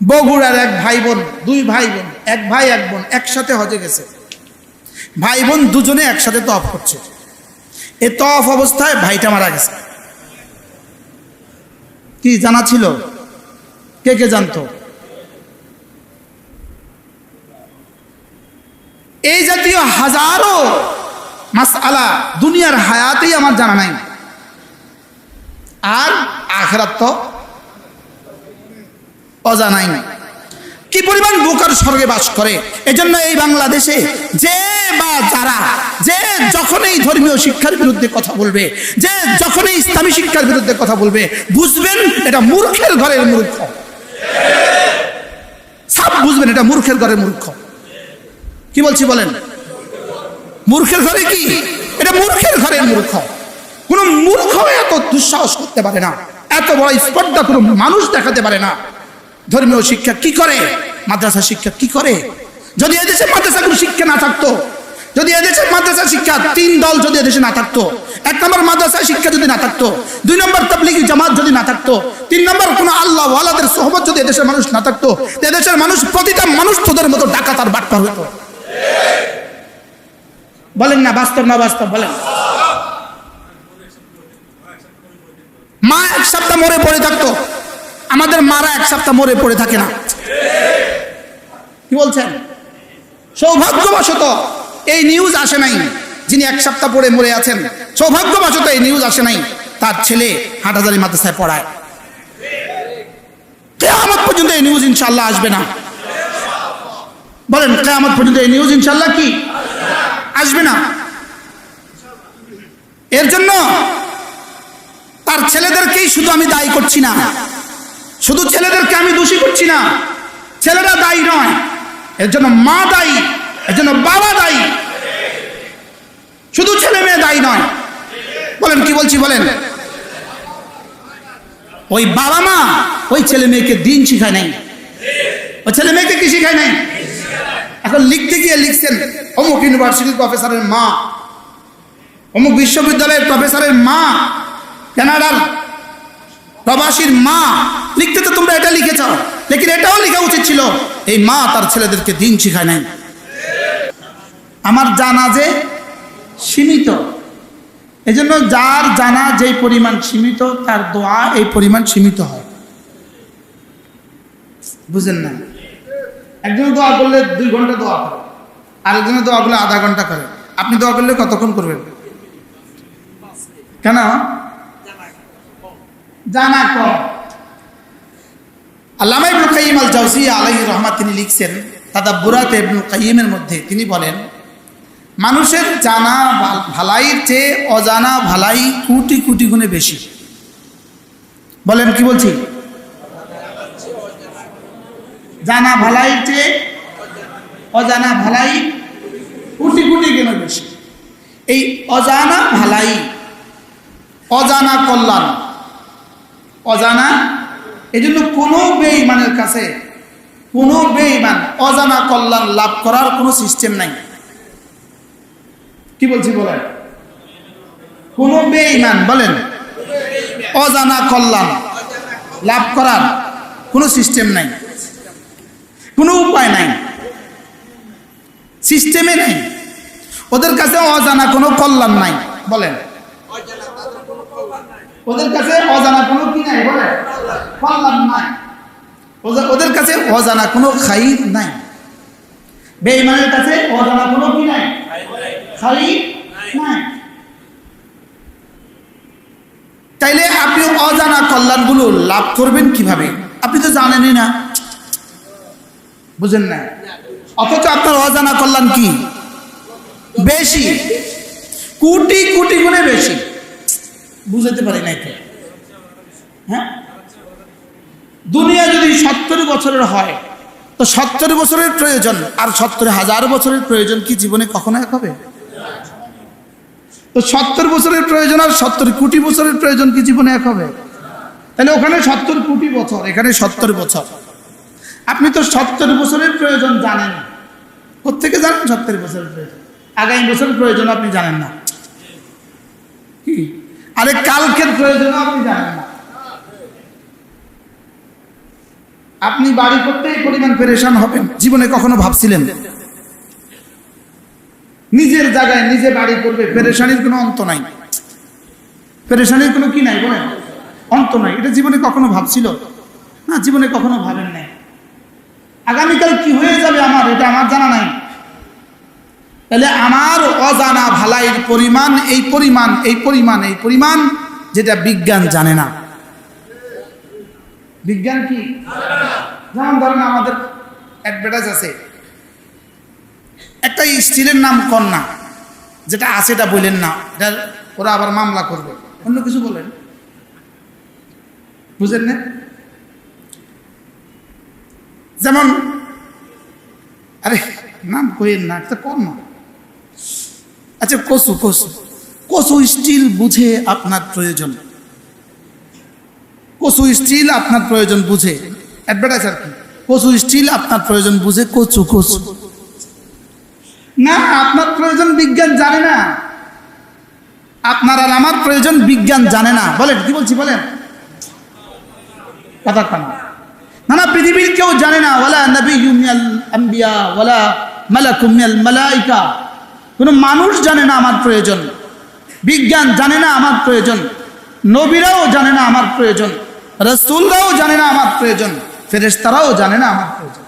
বগুড়ার এক ভাই বোন, দুই ভাই বোন, এক ভাই এক বোন একসাথে হজে গেছে। ভাই বোন দুজনে একসাথে তওয়াফ করছে। এই তওয়াফ অবস্থায় ভাইটা মারা গেছে। কি জানা ছিল? কে কে জানতো? এই জাতীয় হাজারো মাসআলা দুনিয়ার হায়াতেই আমার জানা নাই, আর আখিরাত তো অজানাই নাই। কি পরিমাণ বোকার স্বর্গে বাস করে। এজন্য এই বাংলাদেশে যে বা যারা যে যখন এই ধর্মীয় শিক্ষার বিরুদ্ধে কথা বলবে, যে যখন এই ইসলামী শিক্ষার বিরুদ্ধে কথা বলবে, বুঝবেন এটা মূর্খের ঘরের মূর্খ। সব বুঝবেন এটা মূর্খের ঘরের মূর্খ। কি বলছি বলেন? মূর্খের ঘরে কি? এটা মূর্খের ঘরের মূর্খ। কোন মূর্খ এত দুঃসাহস করতে পারে না, এত বড় স্পর্ধা কোনো মানুষ দেখাতে পারে না। ধর্মীয় শিক্ষা কি করে, মাদ্রাসা শিক্ষা কি করে? যদি এদেশে মাদ্রাসাগুলো শিক্ষা না থাকতো, যদি এদেশে মাদ্রাসা শিক্ষা তিন দল যদি এদেশে না থাকতো, এক নম্বর মাদ্রাসা শিক্ষা যদি না থাকতো, দুই নম্বর তাবলীগী জামাত যদি না থাকতো, তিন নম্বর কোন আল্লাহ ওয়ালাদের সোহবত যদি এদেশের মানুষ না থাকতো, এদেশের মানুষ প্রতিটা মানুষ তোদের মতো ডাকাত আর বাটপার হতো। বলেন না বাস্তব না বাস্তব? বলেন। মা এক সপ্তাহ মরে পড়ে থাকতো, আমাদের মারা এক সপ্তাহ মরে পড়ে থাকে না। কি বলছেন? সৌভাগ্যবশত এই নিউজ আসে নাই, যিনি এক সপ্তাহ পরে মরে আছেন, সৌভাগ্যবশত এই নিউজ আসে নাই তার ছেলে হাটহাজারী মাদ্রাসায় পড়ায়। কিয়ামত পর্যন্ত এই নিউজ ইনশাআল্লাহ আসবে না। বলেন, কিয়ামত পর্যন্ত এই নিউজ ইনশাআল্লাহ কি আসবে না? এর জন্য তার ছেলেদেরকেই শুধু আমি দায়ী করছি না, শুধু ছেলেদেরকে আমি দোষী করছি না, ছেলেরা দায়ী নয়, এর জন্য মা দায়ী, এর জন্য বাবা দায়ী, শুধু ছেলে মেয়ে দায়ী নয়। বলেন কি বলছি বলেন? ওই বাবা মা ওই ছেলে মেয়েকে দিন শিখায় নাই, ওই ছেলে মেয়েকে কি শিখায় নাই? এখন লিখতে গিয়ে লিখছেন অমুক ইউনিভার্সিটির প্রফেসরের মা, অমুক বিশ্ববিদ্যালয়ের প্রফেসরের মা, কানাডার প্রবাসীর মা। লিখতে তো তোমরা এটা লিখেছ, লেকিন এটাও লেখা উচিত ছিল এই মা তার ছেলেদেরকে দিন শিখায় নাই। আমার জানা যে সীমিত, এজন্য যার জানা যেই পরিমাণ সীমিত তার দোয়া এই পরিমাণ সীমিত হয়। বুঝেন না? একজনে দোয়া করলে 2 ঘন্টা দোয়া করে, আরেকজনে দোয়া করলে আধা ঘন্টা করে। আপনি দোয়া করলে কতক্ষণ করবেন? কেন? জানা কম। আল্লামা ইবনে কাইয়িম আল জাওজিয়া আলাইহির রহমাত তিনি লিখছেন তাদাব্বুরাতে ইবনে কাইয়িমের মধ্যে, তিনি বলেন মানুষের জানা ভালাইয়ের চেয়ে অজানা ভালাই কোটি কোটি গুণে বেশি। বলেন কি বলছি? জানা ভালাইয়ের চেয়ে অজানা ভালাই কোটি কোটি গুণে বেশি। এই অজানা ভালাই, অজানা কল্যাণ, অজানা, এই জন্য কোনো বেঈমানের কাছে কোনো বেঈমান অজানা কল্যাণ লাভ করার কোনো সিস্টেম নাই। কি বলছি বলেন? কোনো বেঈমান বলেন অজানা কল্যাণ লাভ করার কোনো সিস্টেম নাই, কোনো উপায় নাই, সিস্টেমে নাই। ওদের কাছে অজানা কোনো কল্যাণ নাই। বলেন, ওদের কাছে অজানা কোনো কি নাই? বলেন, কল্যাণ নাই। ওদের কাছে অজানা কোনো খাইর নাই। বেঈমানের কাছে অজানা কোনো কি নাই? খাইর নাই। তাইলে আপনি অজানা কল্যাণগুলো লাভ করবেন কিভাবে? আপনি তো জানেনই না, বুঝেন না, অথচ আপনার অজানা কল্যাণ কি বেশি, কোটি কোটি গুণে বেশি। বুঝতে পারি নাই তো? হ্যাঁ, দুনিয়া যদি 70 বছরের হয় তো 70 বছরের প্রয়োজন আর 70,000 বছরের প্রয়োজন কি জীবনে কখনো এক হবে? তো 70 বছরের প্রয়োজন আর 70 কোটি বছরের প্রয়োজন কি জীবনে এক হবে? তাহলে ওখানে 70 কোটি বছর, এখানে 70 বছর। আপনি তো 70 বছরের প্রয়োজন জানেন, কোত্থেকে জানেন 70 বছরের প্রয়োজন? আগামী বছরের প্রয়োজন আপনি জানেন না, কি আরে কালকের প্রয়োজন আপনি জানেন না। আপনি বাড়ি করতে এই পরিমাণ পেরেশান হবেন, জীবনে কখনো ভাবছিলেন? নিজের জায়গায় নিজে বাড়ি করবে, পেরেশানির কোনো অন্ত নাই। পেরেশানির কোনো কি নাই বলেন, অন্ত নাই। এটা জীবনে কখনো ভাবছিল না, জীবনে কখনো ভাবেন নাই। আগামীকাল কি হয়ে যাবে আমার, এটা আমার জানা নাই। তাহলে আমার অজানা ভালাইয়ের পরিমাণ এই পরিমাণ, এই পরিমাণ, এই পরিমাণ, যেটা বিজ্ঞান জানে না। বিজ্ঞান কি? যেমন ধরেন আমাদের অ্যাডভার্টাইজ আছে, একটা স্টিলের নাম কন্যা, যেটা আছে এটা বললেন না, এটা ওরা আবার মামলা করবে, অন্য কিছু বলেন, বুঝেন না? যেমন আরে নাম কইেন না, একটা কন্যা। আচ্ছা কচু, কচু, কচু স্টিল বুঝে আপনার প্রয়োজন, কচু স্টিল আপনার প্রয়োজন বুঝে, অ্যাডভার্টাইজ আর কি, কচু স্টিল আপনার প্রয়োজন বুঝে, কচু কচু না, আপনার প্রয়োজন বিজ্ঞান জানে না। আপনার আর আমার প্রয়োজন বিজ্ঞান জানে না। বলেন কি বলছি বলেন, কথা কানা না না, পৃথিবীর কেউ জানে না। ওয়ালা নবিয়্যুম মিনাল আম্বিয়া ওয়ালা মালাকুম মিনাল মালাইকা, কোনো মানুষ জানে না আমার প্রয়োজন, বিজ্ঞান জানে না আমার প্রয়োজন, নবীরাও জানে না আমার প্রয়োজন, রাসূলরাও জানে না আমার প্রয়োজন, ফেরেশতারাও জানে না আমার প্রয়োজন।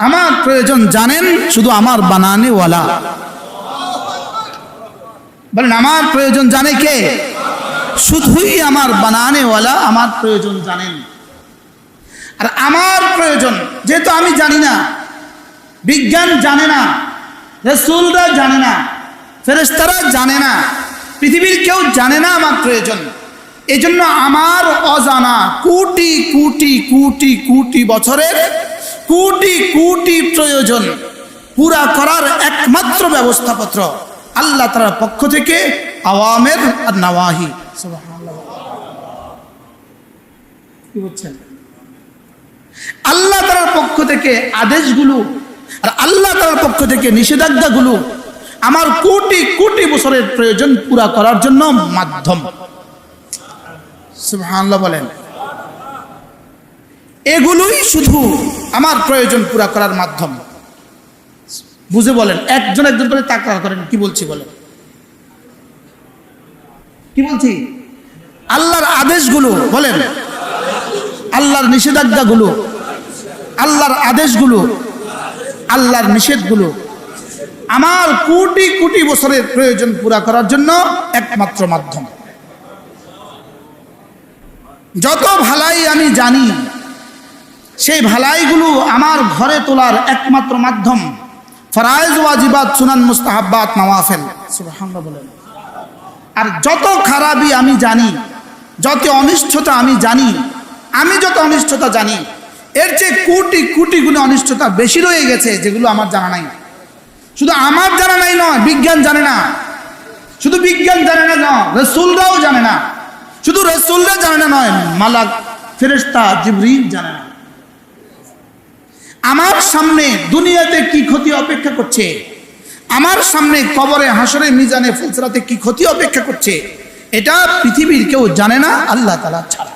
আমার প্রয়োজন জানেন শুধু আমার বানানেওয়ালা। বলেন আমার প্রয়োজন জানে কে? শুধুই আমার বানানেওয়ালা আমার প্রয়োজন জানেন। আর আমার প্রয়োজন যেহেতু আমি জানি না, বিজ্ঞান জানে না, রাসূলরা জানে না, ফেরেশতারা জানে না, পৃথিবীর কেউ জানে না আমার প্রয়োজন। এই জন্য আমার অজানা কোটি কোটি কোটি কোটি বছরের কোটি কোটি প্রয়োজন পুরা করার একমাত্র ব্যবস্থাপত্র আল্লাহ তাআলার পক্ষ থেকে আওয়ামের আর নাওয়াহি। সুবহানাল্লাহ, কি বলছেন? আল্লাহ তাআলার পক্ষ থেকে আদেশগুলো আর আল্লাহ তাআলার পক্ষ থেকে নিষেধাজ্ঞাগুলো আমার কোটি কোটি বছরের প্রয়োজন পুরা করার জন্য মাধ্যম। সুবহানাল্লাহ বলেন। এগুলোই শুধু আমার প্রয়োজন পুরা করার মাধ্যম। বুঝে বলেন, একজন একজন করে তাকরার করেন, কি বলছি বলেন, কি বলছি? আল্লাহর আদেশগুলো বলেন, আল্লাহর নিষেধাজ্ঞাগুলো, আল্লাহর আদেশগুলো, আল্লাহর নিষেধগুলো আমার কোটি কোটি বছরের প্রয়োজন পুরা করার জন্য একমাত্র মাধ্যম। যত ভালাই আমি জানি সেই ভালাইগুলো আমার ঘরে তোলার একমাত্র মাধ্যম ফরায়েজ ওয়াজিবাত সুনান মুস্তাহাব্বাত নওয়াফিল। সুবহানাল্লাহ বলেন। আর যত খারাপই আমি জানি, যত অনিষ্টতা আমি জানি, আমি যত অনিষ্টতা জানি এর চেয়ে কোটি কোটি গুণে অনিষ্টতা বেশি রয়ে গেছে যেগুলো আমার জানা নাই। শুধু আমার জানা নাই নয়, বিজ্ঞান জানে না। শুধু বিজ্ঞান জানে না নয়, রাসূলরাও জানে না। শুধু রাসূলরা জানে না নয়, মালাক ফেরেশতা জিবরিল জানে না। আমার সামনে দুনিয়াতে কি ক্ষতি অপেক্ষা করছে, আমার সামনে কবরে হাসরে মিজানে ফুলসরাতে কি ক্ষতি অপেক্ষা করছে, এটা পৃথিবীর কেউ জানে না আল্লাহ তাআলা ছাড়া।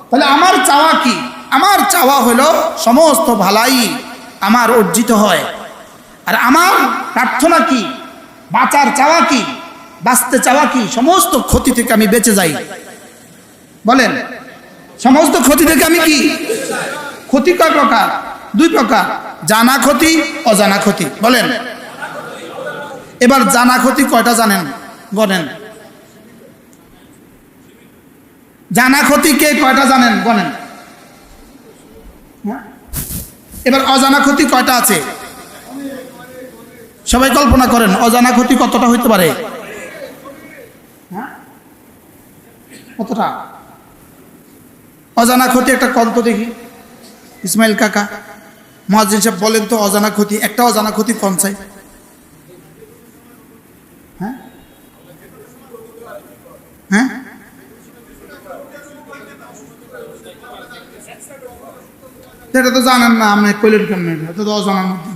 তাহলে আমার চাওয়া কি? আমার চাওয়া হলো সমস্ত ভালাই আমার অর্জিত হয়। আর আমার প্রার্থনা কি? বাঁচার চাওয়া কি? বাঁচতে চাওয়া কি? সমস্ত ক্ষতি থেকে আমি বেঁচে যাই। বলেন, সমস্ত ক্ষতি থেকে আমি কি? ক্ষতি কয় প্রকার? দুই প্রকার, জানা ক্ষতি, অজানা ক্ষতি। বলেন, এবার জানা ক্ষতি কয়টা জানেন? গণেন। জানা ক্ষতি কে কয়টা জানেন? গণেন। এবার অজানা ক্ষতি কয়টা আছে? সবাই কল্পনা করেন অজানা ক্ষতি কতটা হইতে পারে? কতটা অজানা ক্ষতি? একটা কন্ত দেখি, ইসমাইল কাকা, মুয়াজ্জিন সাহেব বলেন তো অজানা ক্ষতি, একটা অজানা ক্ষতি কোন চাই? হ্যাঁ হ্যাঁ, এটা তো জানেন না, আমি কইলেন কেমন? এটা তো অজানার মধ্যে।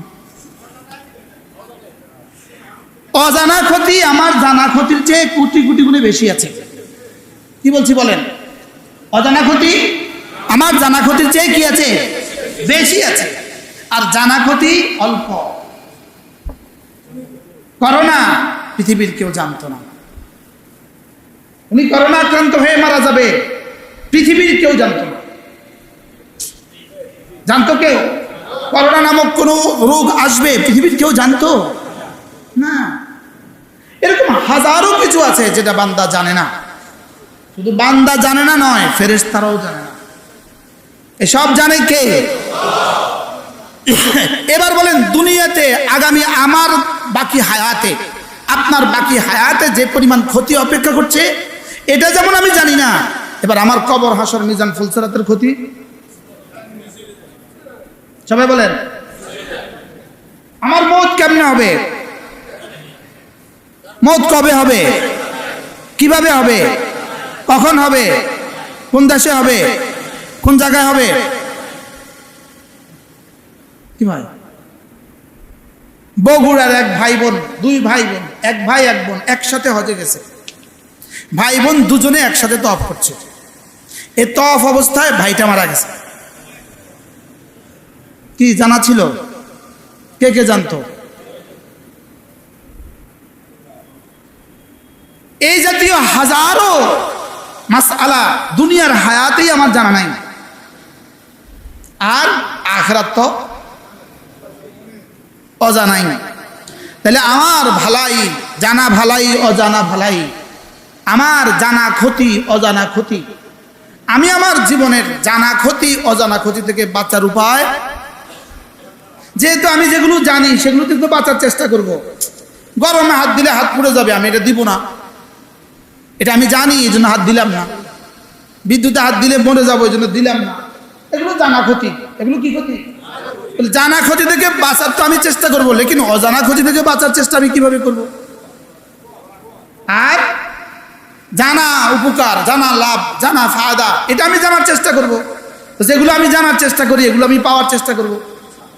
অজানা ক্ষতি আমার জানা ক্ষতির চেয়ে কোটি কোটি গুণে বেশি আছে। কি বলছি বলেন? অজানা ক্ষতি আমার জানা ক্ষতির চেয়ে কি আছে? বেশি আছে। আর জানা ক্ষতি অল্প। করোনা পৃথিবীর কেউ জানতো না, উনি করোনা আক্রান্ত হয়ে মারা যাবে, পৃথিবীর কেউ জানতো না। জানতো কেউ? করোনা নামক কোন রোগ আসবে পৃথিবীর কেউ জানতো না। এরকম হাজারো কিছু আছে যেটা বান্দা জানে না। শুধু বান্দা জানে না নয়, ফেরেশতারাও জানে না। এসব জানে কে? এবার বলেন, দুনিয়াতে আগামী আমার বাকি হায়াতে, আপনার বাকি হায়াতে যে পরিমাণ ক্ষতি অপেক্ষা করছে এটা যেমন আমি জানি না, এবার আমার কবর, হাসর, মিজান, ফুলসিরাতের ক্ষতি সবাই বলেন। আমার মওত কেমনে হবে? মওত কবে হবে? কিভাবে হবে? কখন হবে? কোন দেশে হবে? কোন জায়গায় হবে? কি ভাই, বগুড়ার এক ভাই বোন, দুই ভাই বোন, এক ভাই এক বোন একসাথে হজে গেছে। ভাই বোন দুজনে একসাথে তওয়াফ করছে। এই তওয়াফ অবস্থায় ভাইটা মারা গেছে। কি জানা ছিল? কে কে জানতো? এই জাতীয় হাজারো মাসআলা দুনিয়ার হায়াতেই আমার জানা নাই, আর আখিরাত তো অজানাই। তাহলে আমার ভালাই, জানা ভালাই, অজানা ভালাই, আমার জানা ক্ষতি, অজানা ক্ষতি, আমি আমার জীবনের জানা ক্ষতি, অজানা ক্ষতি থেকে বাঁচার উপায়, যেহেতু আমি যেগুলো জানি সেগুলো থেকে বাঁচার চেষ্টা করব। গরমে হাত দিলে হাত পুড়ে যাবে, আমি এটা দিব না, এটা আমি জানি, এই জন্য হাত দিলাম না। বিদ্যুতে হাত দিলে মরে যাবো, এই জন্য দিলাম না। এগুলো জানা ক্ষতি। এগুলো কি ক্ষতি? জানা ক্ষতি থেকে বাঁচার তো আমি চেষ্টা করবো, লেকিন অজানা ক্ষতি থেকে বাঁচার চেষ্টা আমি কিভাবে করব? আর জানা উপকার, জানা লাভ, জানা ফায়দা, এটা আমি জানার চেষ্টা করব। যেগুলো আমি জানার চেষ্টা করি এগুলো আমি পাওয়ার চেষ্টা করব।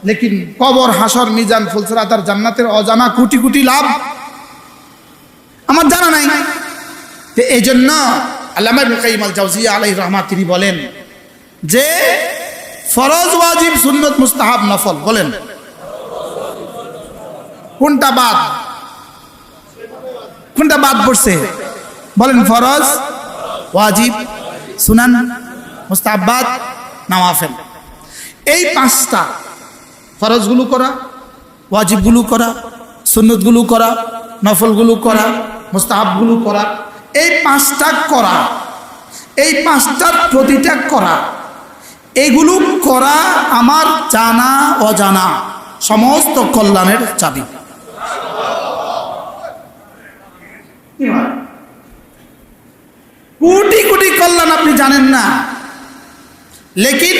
লেকিন কবর, হাসর, মিজান, ফুলসিরাত আর জান্নাতের অজানা কোটি কোটি লাভ আমার জানা নাই। তো এই জন্য আল্লামা ইবনে কাইয়্যিম আল জাওজিয়া আলাইহির রাহমাত তিনি বলেন যে ফরজ, ওয়াজিব, সুন্নত, মুস্তাহাব, নফল, বলেন কোনটা বাদ? কোনটা বাদ পড়ছে? বলেন ফরজ, ওয়াজিব, সুনান, মুস্তাহাব্বাত, নওয়াফিল। এই পাঁচটা, ফরজগুলো করা, ওয়াজিবগুলো করা, সুন্নতগুলো করা, নফলগুলো করা, মুস্তাহাবগুলো করা, এই পাঁচটা করা, এই পাঁচটার প্রতিটা করা, এগুলো করা আমার জানা অজানা সমস্ত কল্যাণের চাবি। কোটি কোটি কল্যাণ আপনি জানেন না, লেকিন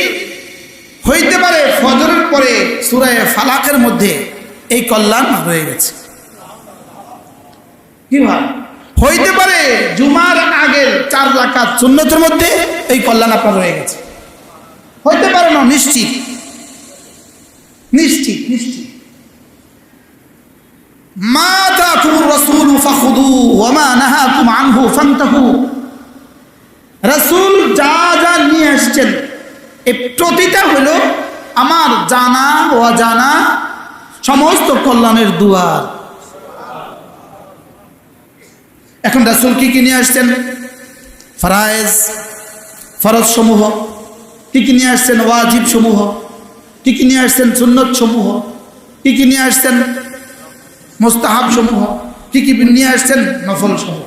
হইতে পারে ফজরের পরে সূরা ফালাকের মধ্যে এই কল্যাণ রয়ে গেছে। কি ভাই? হইতে পারে জুমার আগের 4 রাকাত সুন্নতের মধ্যে এই কল্যাণ আপনার রয়ে গেছে। হইতে পারে না, নিশ্চিত নিশ্চিত নিশ্চিত। মা আতাকুমুর রাসূলু ফাখুযুহু ওয়া মা নাহাকুম আনহু ফান্তাহু। রাসূল যা যা নিয়ে আসছেন এই প্রতিটা হলো আমার জানা অজানা সমস্ত কল্যাণের দুয়ার। এখন রাসূল কি কি নিয়ে আসছেন? ফরায়েজ, ফরজ সমূহ, কি কি নিয়ে আসছেন? ওয়াজিব সমূহ, কি কি নিয়ে আসছেন? সুন্নত সমূহ, কি কি নিয়ে আসছেন? মুস্তাহাব সমূহ, কি কি নিয়ে আসছেন? নফল সমূহ।